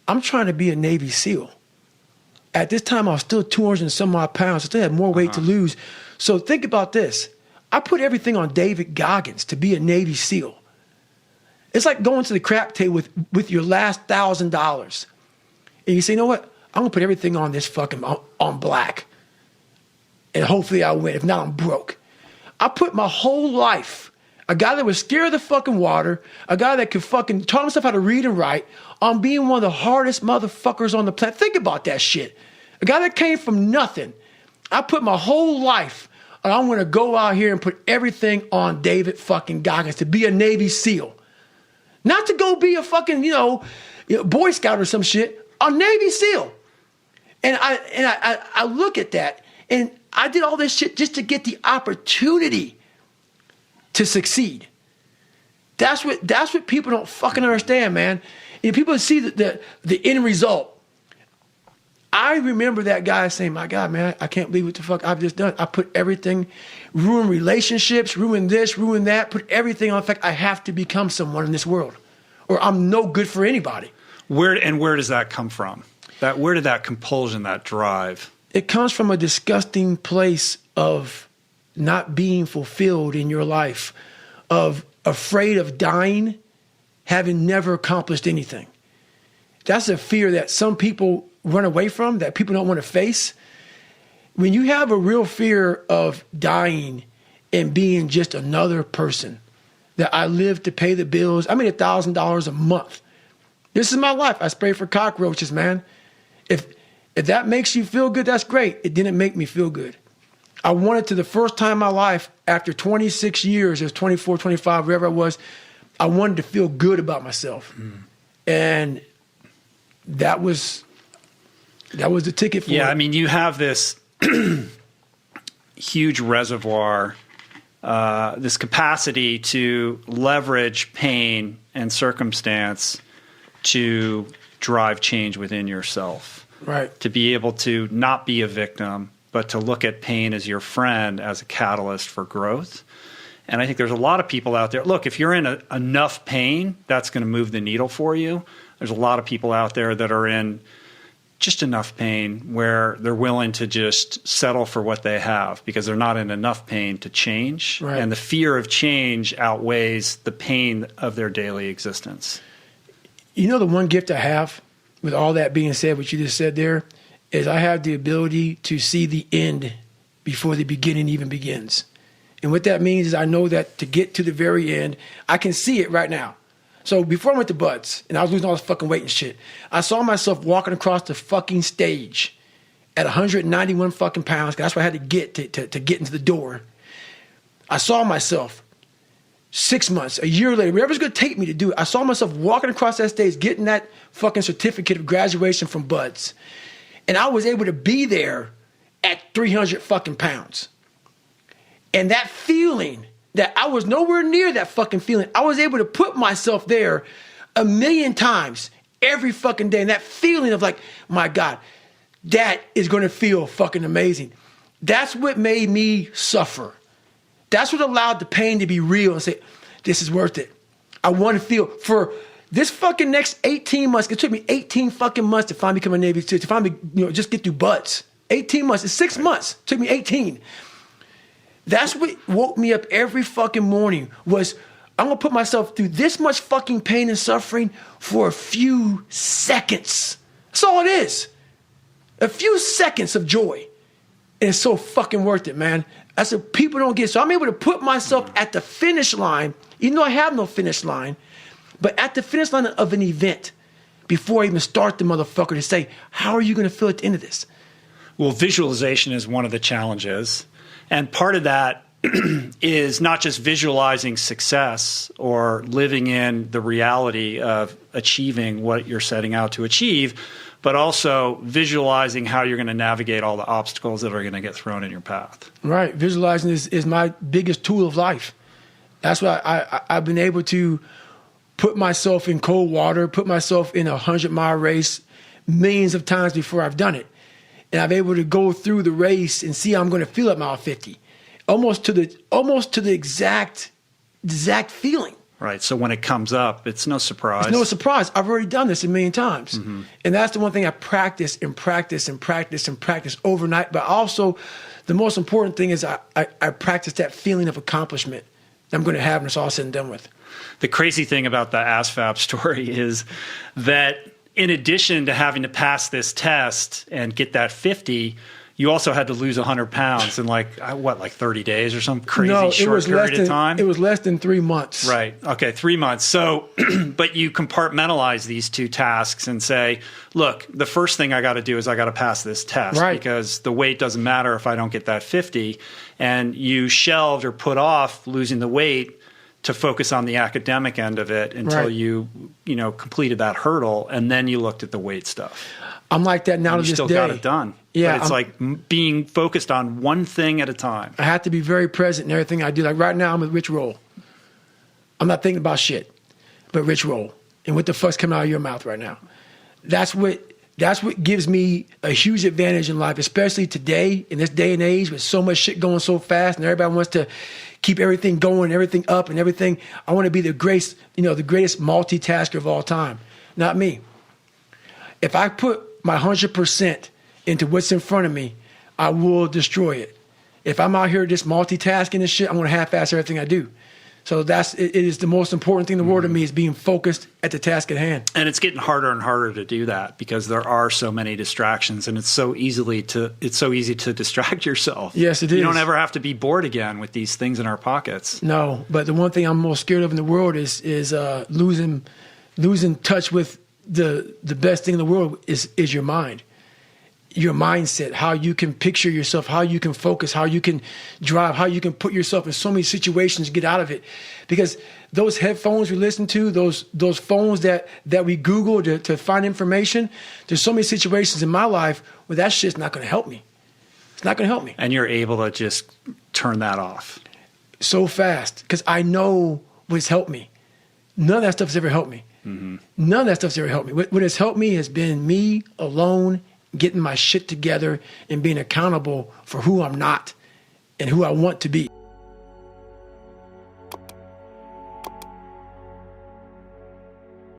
I'm trying to be a Navy SEAL. At this time, I was still 200 and some odd pounds. I still had more weight to lose. So think about this. I put everything on David Goggins to be a Navy SEAL. It's like going to the crap table with your last $1,000. And you say, you know what? I'm going to put everything on this fucking, on black. And hopefully I win. If not, I'm broke. I put my whole life, a guy that was scared of the fucking water, a guy that could fucking taught himself how to read and write, on being one of the hardest motherfuckers on the planet. Think about that shit. A guy that came from nothing. I put my whole life, and I'm going to go out here and put everything on David fucking Goggins to be a Navy SEAL. Not to go be a fucking, Boy Scout or some shit. A Navy SEAL. And I look at that, and I did all this shit just to get the opportunity to succeed. That's what people don't fucking understand, man. And people see the end result. I remember that guy saying, my God, man, I can't believe what the fuck I've just done. I put everything, ruin relationships, ruin this, ruin that, put everything on. In fact, I have to become someone in this world or I'm no good for anybody. Where does that come from? Where did that compulsion, that drive? It comes from a disgusting place of not being fulfilled in your life, of afraid of dying, having never accomplished anything. That's a fear that some people run away from, that people don't want to face. When you have a real fear of dying and being just another person, that I live to pay the bills, I made $1,000 a month. This is my life. I spray for cockroaches, man. If that makes you feel good, that's great. It didn't make me feel good. I wanted to, the first time in my life, after 26 years, it was 24, 25, wherever I was, I wanted to feel good about myself. And that was the ticket for it. Yeah, I mean, you have this huge reservoir, this capacity to leverage pain and circumstance to drive change within yourself. Right. To be able to not be a victim, but to look at pain as your friend, as a catalyst for growth. And I think there's a lot of people out there. Look, if you're in enough pain, that's going to move the needle for you. There's a lot of people out there that are in just enough pain where they're willing to just settle for what they have because they're not in enough pain to change. Right. And the fear of change outweighs the pain of their daily existence. You know, the one gift I have, with all that being said, what you just said there, is I have the ability to see the end before the beginning even begins. And what that means is I know that to get to the very end, I can see it right now. So before I went to Buds, and I was losing all this fucking weight and shit, I saw myself walking across the fucking stage at 191 fucking pounds. That's what I had to get to get into the door. I saw myself 6 months, a year later, wherever it's going to take me to do it. I saw myself walking across that stage, getting that fucking certificate of graduation from Buds. And I was able to be there at 300 fucking pounds. And that feeling that I was nowhere near that fucking feeling, I was able to put myself there 1,000,000 times every fucking day. And that feeling of like, my God, that is going to feel fucking amazing. That's what made me suffer. That's what allowed the pain to be real and say, this is worth it. I want to feel for this fucking next 18 months. It took me 18 fucking months to finally become a Navy SEAL, to finally, just get through Buds. 18 months. It's 6 months. It took me 18. That's what woke me up every fucking morning was I'm going to put myself through this much fucking pain and suffering for a few seconds. That's all it is. A few seconds of joy. And it's so fucking worth it, man. That's what people don't get. So I'm able to put myself at the finish line, even though I have no finish line, but at the finish line of an event before I even start the motherfucker to say, how are you going to feel at the end of this? Well, visualization is one of the challenges. And part of that is not just visualizing success or living in the reality of achieving what you're setting out to achieve, but also visualizing how you're going to navigate all the obstacles that are going to get thrown in your path. Right. Visualizing is my biggest tool of life. That's why I've been able to put myself in cold water, put myself in a 100-mile race millions of times before I've done it. And I'm able to go through the race and see how I'm going to feel at mile 50. Almost to the exact feeling. Right. So when it comes up, it's no surprise. It's no surprise. I've already done this a million times. And that's the one thing I practice and practice and practice and practice overnight. But also, the most important thing is I practice that feeling of accomplishment that I'm going to have when it's all said and done with. The crazy thing about the ASVAB story is that in addition to having to pass this test and get that 50, you also had to lose 100 pounds in like 30 days or some crazy short period of time? It was less than 3 months. Right. Okay, 3 months. So, but you compartmentalize these two tasks and say, look, the first thing I got to do is I got to pass this test because the weight doesn't matter if I don't get that 50. And you shelved or put off losing the weight to focus on the academic end of it until you completed that hurdle, and then you looked at the weight stuff. I'm like that now to this day. You still got it done. Yeah, but it's like being focused on one thing at a time. I have to be very present in everything I do. Like right now, I'm with Rich Roll. I'm not thinking about shit, but Rich Roll. And what the fuck's coming out of your mouth right now? That's what gives me a huge advantage in life, especially today, in this day and age, with so much shit going so fast and everybody wants to keep everything going, everything up and everything. I want to be the greatest multitasker of all time. Not me. If I put my 100% into what's in front of me, I will destroy it. If I'm out here just multitasking and shit, I'm going to half-ass everything I do. So it is the most important thing in the world to me, is being focused at the task at hand. And it's getting harder and harder to do that because there are so many distractions, and it's so easy to distract yourself. Yes, it is. You don't ever have to be bored again with these things in our pockets. No, but the one thing I'm most scared of in the world is losing touch with the best thing in the world is your mind. Your mindset, how you can picture yourself, how you can focus, how you can drive, how you can put yourself in so many situations to get out of it. Because those headphones we listen to, those phones that we Google to find information, there's so many situations in my life where that shit's not going to help me. It's not going to help me. And you're able to just turn that off. So fast, because I know what's helped me. None of that stuff's ever helped me. Mm-hmm. None of that stuff's ever helped me. What has helped me has been me alone, getting my shit together and being accountable for who I'm not and who I want to be.